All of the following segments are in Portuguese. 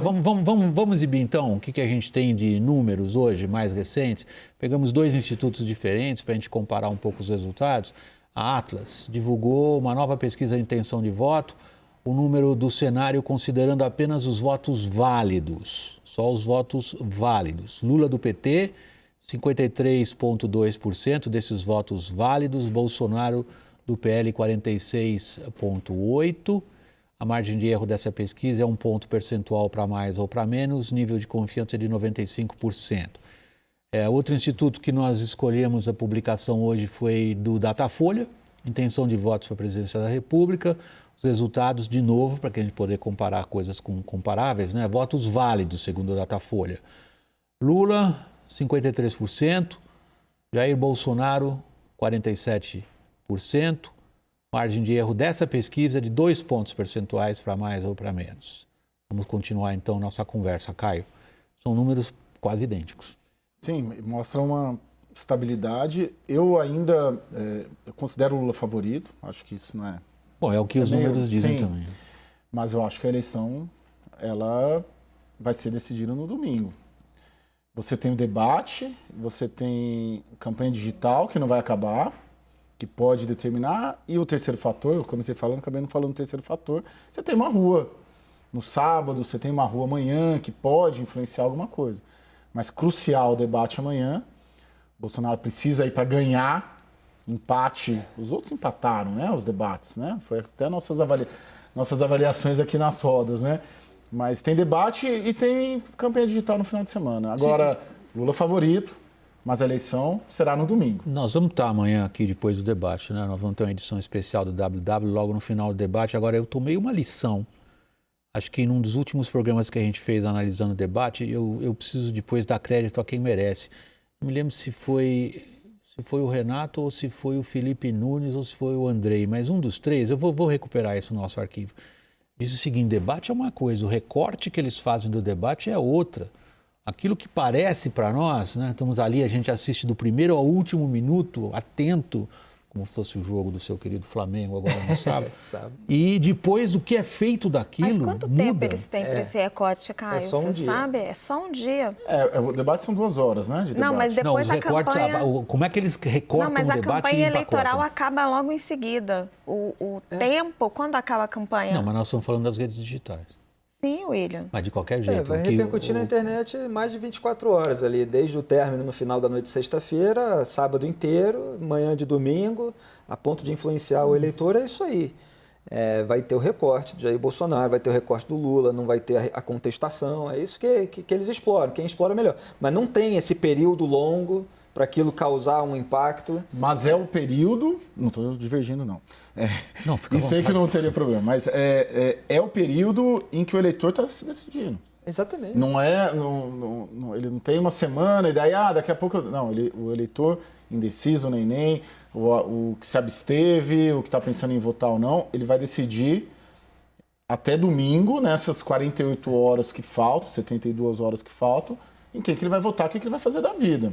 Vamos exibir, então, o que a gente tem de números hoje, mais recentes. Pegamos 2 institutos diferentes para a gente comparar um pouco os resultados. A Atlas divulgou uma nova pesquisa de intenção de voto, o número do cenário considerando apenas os votos válidos, só os votos válidos. Lula do PT, 53,2% desses votos válidos, Bolsonaro do PL, 46,8%. A margem de erro dessa pesquisa é 1 ponto percentual para mais ou para menos, nível de confiança de 95%. Outro instituto que nós escolhemos a publicação hoje foi do Datafolha, intenção de votos para a presidência da República. Os resultados, de novo, para que a gente poder comparar coisas com comparáveis, né? Votos válidos, segundo o Datafolha. Lula, 53%, Jair Bolsonaro, 47%. Margem de erro dessa pesquisa é de 2 pontos percentuais para mais ou para menos. Vamos continuar, então, nossa conversa, Caio. São números quase idênticos. Sim, mostra uma estabilidade. Eu ainda considero o Lula favorito, acho que isso não é... Bom, é o que os números dizem também. Mas eu acho que a eleição ela vai ser decidida no domingo. Você tem o debate, você tem campanha digital, que não vai acabar, que pode determinar, e o terceiro fator, eu comecei falando, acabei não falando do terceiro fator, você tem uma rua no sábado, você tem uma rua amanhã, que pode influenciar alguma coisa. Mas crucial o debate amanhã, Bolsonaro precisa ir para ganhar, empate, os outros empataram, né, os debates, né, foi até nossas avaliações aqui nas rodas, né, mas tem debate e tem campanha digital no final de semana. Agora, sim, Lula favorito, mas a eleição será no domingo. Nós vamos estar amanhã aqui depois do debate, né? Nós vamos ter uma edição especial do WW logo no final do debate. Agora, eu tomei uma lição. Acho que num dos últimos programas que a gente fez analisando o debate, eu preciso depois dar crédito a quem merece. Não me lembro se foi o Renato ou se foi o Felipe Nunes ou se foi o Andrei, mas um dos três, eu vou recuperar isso no nosso arquivo. Diz o seguinte: debate é uma coisa, o recorte que eles fazem do debate é outra. Aquilo que parece para nós, né? Estamos ali, a gente assiste do primeiro ao último minuto, atento, como se fosse o jogo do seu querido Flamengo agora no sábado. E depois o que é feito daquilo muda. Mas quanto tempo eles têm para esse recorte, Caio? Só um dia. Sabe? É só um dia. O debate são 2 horas, né, de debate. Não, mas depois os recortes, como é que eles recortam o debate? Não, mas a campanha eleitoral empacotam? acaba logo em seguida. O tempo, quando acaba a campanha? Não, mas nós estamos falando das redes digitais. Sim, William. Mas de qualquer jeito. Vai repercutir na internet mais de 24 horas ali, desde o término no final da noite de sexta-feira, sábado inteiro, manhã de domingo, a ponto de influenciar o eleitor, é isso aí. Vai ter o recorte de Jair Bolsonaro, vai ter o recorte do Lula, não vai ter a contestação, é isso que eles exploram, quem explora melhor. Mas não tem esse período longo para aquilo causar um impacto. Mas é o período, não estou divergindo não, não, fica e sei que não teria problema, mas é o período em que o eleitor está se decidindo. Exatamente. Ele não tem uma semana e daí, daqui a pouco... Não, o eleitor indeciso, o neném, o que se absteve, o que está pensando em votar ou não, ele vai decidir até domingo, nessas 48 horas que faltam, 72 horas que faltam, em quem que ele vai votar, o que ele vai fazer da vida.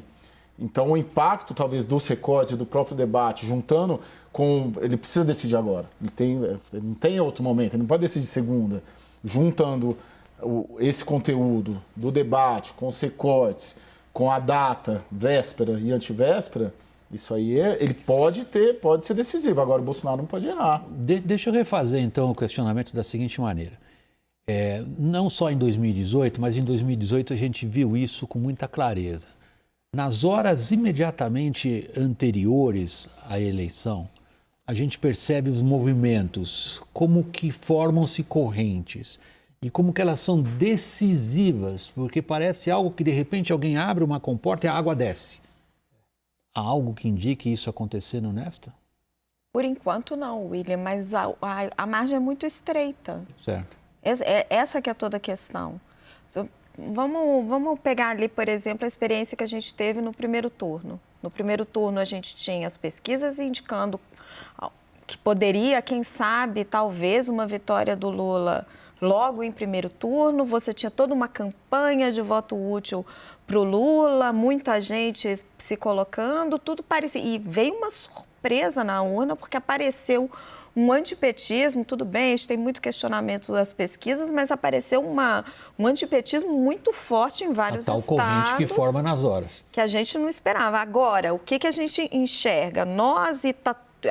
Então, o impacto, talvez, dos recortes, do próprio debate, juntando com... Ele precisa decidir agora. Ele não tem outro momento, ele não pode decidir segunda. Juntando esse conteúdo do debate com os recortes, com a data, véspera e antivéspera, isso aí ele pode ser decisivo. Agora, o Bolsonaro não pode errar. Deixa eu refazer, então, o questionamento da seguinte maneira. Não só em 2018, mas em 2018 a gente viu isso com muita clareza. Nas horas imediatamente anteriores à eleição, a gente percebe os movimentos, como que formam-se correntes e como que elas são decisivas, porque parece algo que de repente alguém abre uma comporta e a água desce. Há algo que indique isso acontecendo nesta? Por enquanto não, William, mas a margem é muito estreita. Certo. Essa que é toda a questão. Vamos pegar ali, por exemplo, a experiência que a gente teve no primeiro turno. No primeiro turno, a gente tinha as pesquisas indicando que poderia, quem sabe, talvez uma vitória do Lula logo em primeiro turno. Você tinha toda uma campanha de voto útil para o Lula, muita gente se colocando, tudo parecia. E veio uma surpresa na urna, porque apareceu um antipetismo, tudo bem, a gente tem muito questionamento das pesquisas, mas apareceu um antipetismo muito forte em vários a tal estados. corrente que forma nas horas. Que a gente não esperava. Agora, o que a gente enxerga? Nós e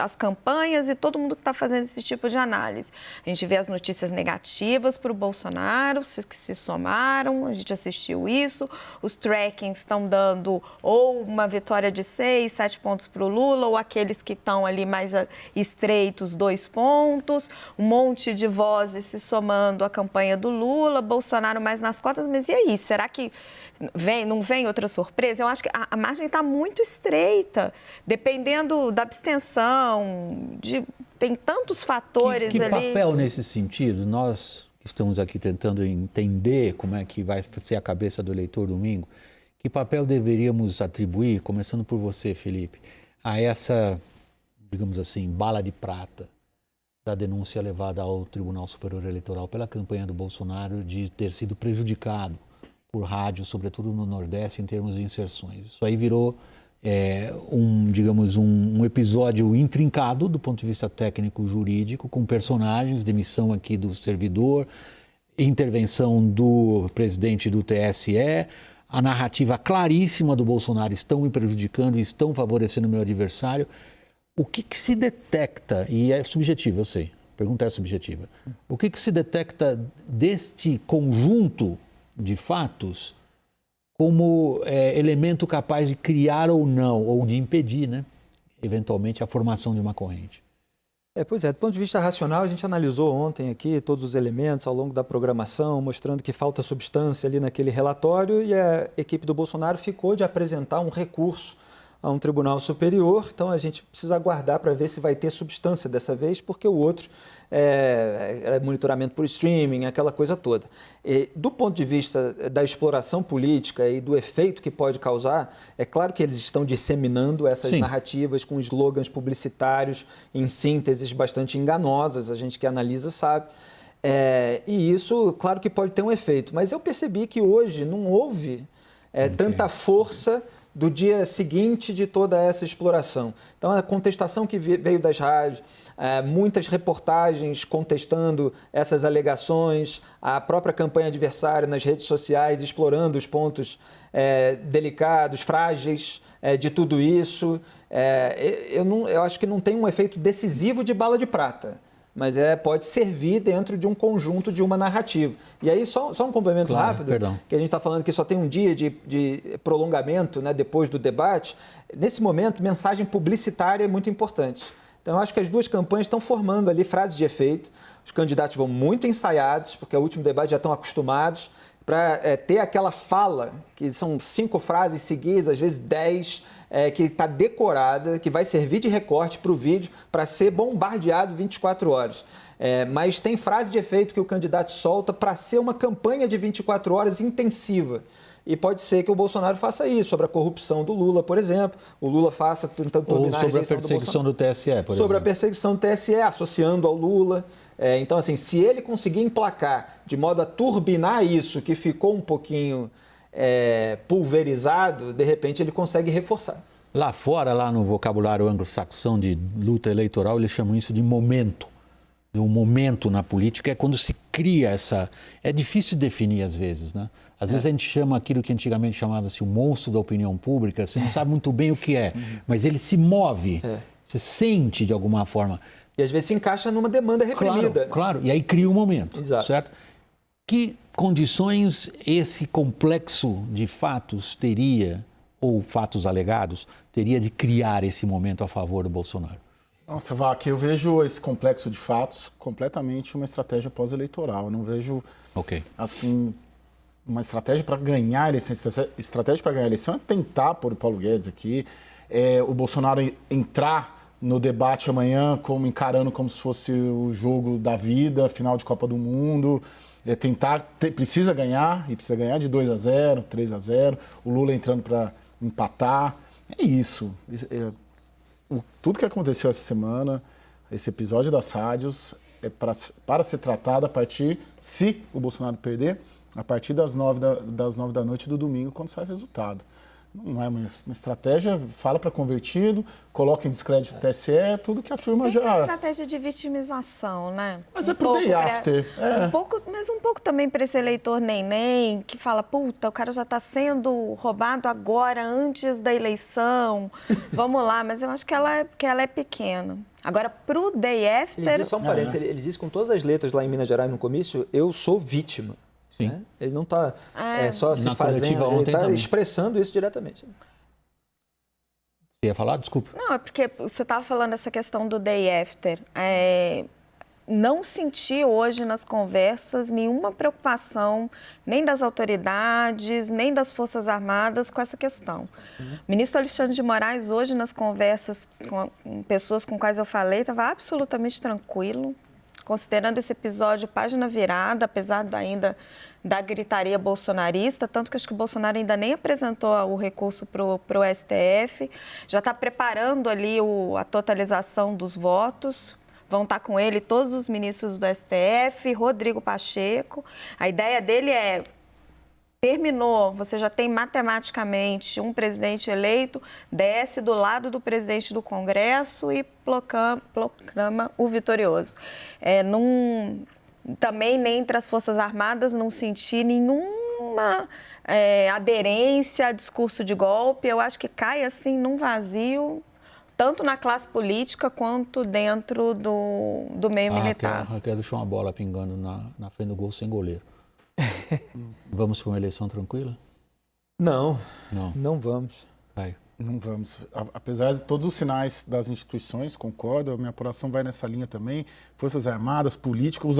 as campanhas e todo mundo que está fazendo esse tipo de análise. A gente vê as notícias negativas para o Bolsonaro, que se somaram, a gente assistiu isso, os trackings estão dando ou uma vitória de 6, 7 pontos para o Lula, ou aqueles que estão ali mais estreitos, 2 pontos, um monte de vozes se somando à campanha do Lula, Bolsonaro mais nas cotas, mas e aí, será que não vem outra surpresa? Eu acho que a margem está muito estreita, dependendo da abstenção, tem tantos fatores que ali. Que papel nesse sentido? Nós que estamos aqui tentando entender como é que vai ser a cabeça do eleitor domingo, que papel deveríamos atribuir, começando por você, Felipe, a essa, digamos assim, bala de prata da denúncia levada ao Tribunal Superior Eleitoral pela campanha do Bolsonaro de ter sido prejudicado por rádio, sobretudo no Nordeste, em termos de inserções. Isso aí virou um episódio intrincado do ponto de vista técnico-jurídico, com personagens, demissão aqui do servidor, intervenção do presidente do TSE, a narrativa claríssima do Bolsonaro: estão me prejudicando, estão favorecendo o meu adversário. O que se detecta, e é subjetivo, eu sei, a pergunta é subjetiva, o que se detecta deste conjunto de fatos como elemento capaz de criar ou não, ou de impedir, né, eventualmente, a formação de uma corrente? Pois é, do ponto de vista racional, a gente analisou ontem aqui todos os elementos ao longo da programação, mostrando que falta substância ali naquele relatório, e a equipe do Bolsonaro ficou de apresentar um recurso a um tribunal superior. Então a gente precisa aguardar para ver se vai ter substância dessa vez, porque o outro é monitoramento por streaming, aquela coisa toda. E, do ponto de vista da exploração política e do efeito que pode causar, é claro que eles estão disseminando essas narrativas com slogans publicitários em sínteses bastante enganosas, a gente que analisa sabe. E isso, claro que pode ter um efeito, mas eu percebi que hoje não houve tanta força do dia seguinte de toda essa exploração. Então, a contestação que veio das rádios, muitas reportagens contestando essas alegações, a própria campanha adversária nas redes sociais explorando os pontos delicados, frágeis de tudo isso. Eu acho que não tem um efeito decisivo de bala de prata, mas pode servir dentro de um conjunto, de uma narrativa. E aí, só um complemento rápido, que a gente está falando que só tem um dia de prolongamento, né, depois do debate. Nesse momento, mensagem publicitária é muito importante. Então, eu acho que as duas campanhas estão formando ali frases de efeito. Os candidatos vão muito ensaiados, porque o último debate já estão acostumados, para ter aquela fala, que são 5 frases seguidas, às vezes 10, que está decorada, que vai servir de recorte para o vídeo, para ser bombardeado 24 horas. Mas tem frase de efeito que o candidato solta para ser uma campanha de 24 horas intensiva. E pode ser que o Bolsonaro faça isso, sobre a corrupção do Lula, por exemplo. O Lula faça tentando turbinar a rejeição do Bolsonaro. Ou sobre a perseguição do TSE, por exemplo. Sobre a perseguição do TSE, associando ao Lula. Então, assim, se ele conseguir emplacar de modo a turbinar isso, que ficou um pouquinho pulverizado, de repente ele consegue reforçar. Lá fora, lá no vocabulário anglo-saxão de luta eleitoral, eles chamam isso de momento. Um momento na política é quando se cria essa... É difícil definir às vezes, né? Às vezes a gente chama aquilo que antigamente chamava-se o monstro da opinião pública, você não sabe muito bem o que é, mas ele se move, você sente de alguma forma. E às vezes se encaixa numa demanda reprimida. Claro, e aí cria um momento, Exato. Certo? Que condições esse complexo de fatos teria, ou fatos alegados, teria de criar esse momento a favor do Bolsonaro? Nossa, Vac, eu vejo esse complexo de fatos completamente uma estratégia pós-eleitoral. Eu não vejo, assim, uma estratégia para ganhar a eleição. Estratégia para ganhar a eleição é tentar pôr o Paulo Guedes aqui, o Bolsonaro entrar no debate amanhã encarando como se fosse o jogo da vida, final de Copa do Mundo, precisa ganhar, e precisa ganhar de 2-0, 3-0, o Lula entrando para empatar. É isso. Tudo que aconteceu essa semana, esse episódio das rádios, é para ser tratado a partir, se o Bolsonaro perder, a partir das 9 da noite do domingo, quando sai o resultado. Não é uma estratégia, fala para convertido, coloca em descrédito do TSE, tudo que a turma Tem uma já... estratégia de vitimização, né? Mas é pro day after. Mas um pouco também para esse eleitor neném, que fala, puta, o cara já está sendo roubado agora, antes da eleição, vamos lá. Mas eu acho que ela é pequena. Agora, pro day after... Ele diz, só um parênteses, ele disse com todas as letras lá em Minas Gerais no comício, eu sou vítima. Sim. Né? Ele não está só se Na fazendo, coletiva ele ontem está também. expressando isso diretamente. Você ia falar? Desculpa. Não, é porque você estava falando essa questão do day after. Não senti hoje nas conversas nenhuma preocupação, nem das autoridades, nem das Forças Armadas com essa questão. O ministro Alexandre de Moraes, hoje, nas conversas com pessoas com quais eu falei, estava absolutamente tranquilo, considerando esse episódio página virada, apesar ainda da gritaria bolsonarista, tanto que acho que o Bolsonaro ainda nem apresentou o recurso para o STF, já está preparando ali a totalização dos votos. Vão estar com ele todos os ministros do STF, Rodrigo Pacheco. A ideia dele terminou, você já tem matematicamente um presidente eleito, desce do lado do presidente do Congresso e proclama o vitorioso. Também nem entre as Forças Armadas não senti nenhuma aderência a discurso de golpe. Eu acho que cai assim num vazio, tanto na classe política quanto dentro do meio militar. A Raquel deixou uma bola pingando na frente do gol sem goleiro. Vamos para uma eleição tranquila? Não vamos. Caio. Não vamos. Apesar de todos os sinais das instituições, concordo, a minha apuração vai nessa linha também. Forças Armadas, políticos,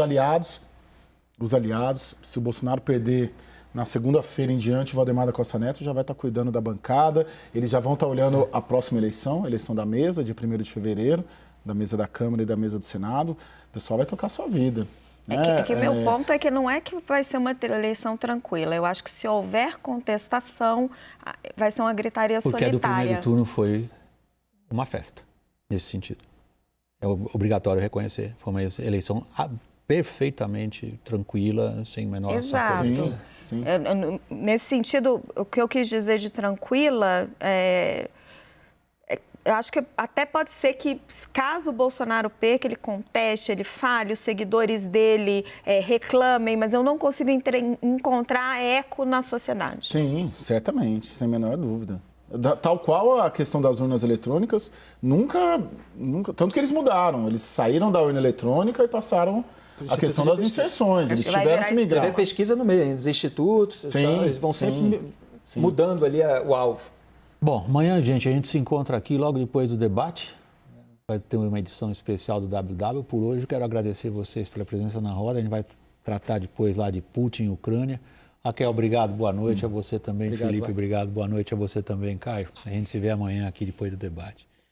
os aliados. Se o Bolsonaro perder na segunda-feira em diante, o Valdemar da Costa Neto já vai estar cuidando da bancada. Eles já vão estar olhando a próxima eleição, a eleição da mesa, de 1º de fevereiro, da mesa da Câmara e da mesa do Senado. O pessoal vai tocar a sua vida. Meu ponto é que não é que vai ser uma eleição tranquila. Eu acho que se houver contestação, vai ser uma gritaria solitária. Porque a do primeiro turno foi uma festa, nesse sentido. É obrigatório reconhecer. Foi uma eleição perfeitamente tranquila, sem menor Exato. Sim. Nesse sentido, o que eu quis dizer de tranquila eu acho que até pode ser que, caso o Bolsonaro perca, ele conteste, ele fale, os seguidores dele reclamem, mas eu não consigo encontrar eco na sociedade. Sim, certamente, sem a menor dúvida. Tal qual a questão das urnas eletrônicas, nunca, tanto que eles mudaram, eles saíram da urna eletrônica e passaram a questão das inserções, eles tiveram que migrar. Teve pesquisa no meio, dos institutos, eles vão sempre mudando ali o alvo. Bom, amanhã, gente, a gente se encontra aqui logo depois do debate. Vai ter uma edição especial do WW. Por hoje, quero agradecer vocês pela presença na roda. A gente vai tratar depois lá de Putin e Ucrânia. Raquel, obrigado, boa noite a você também. Obrigado, Felipe, obrigado, boa noite a você também, Caio. A gente se vê amanhã aqui depois do debate.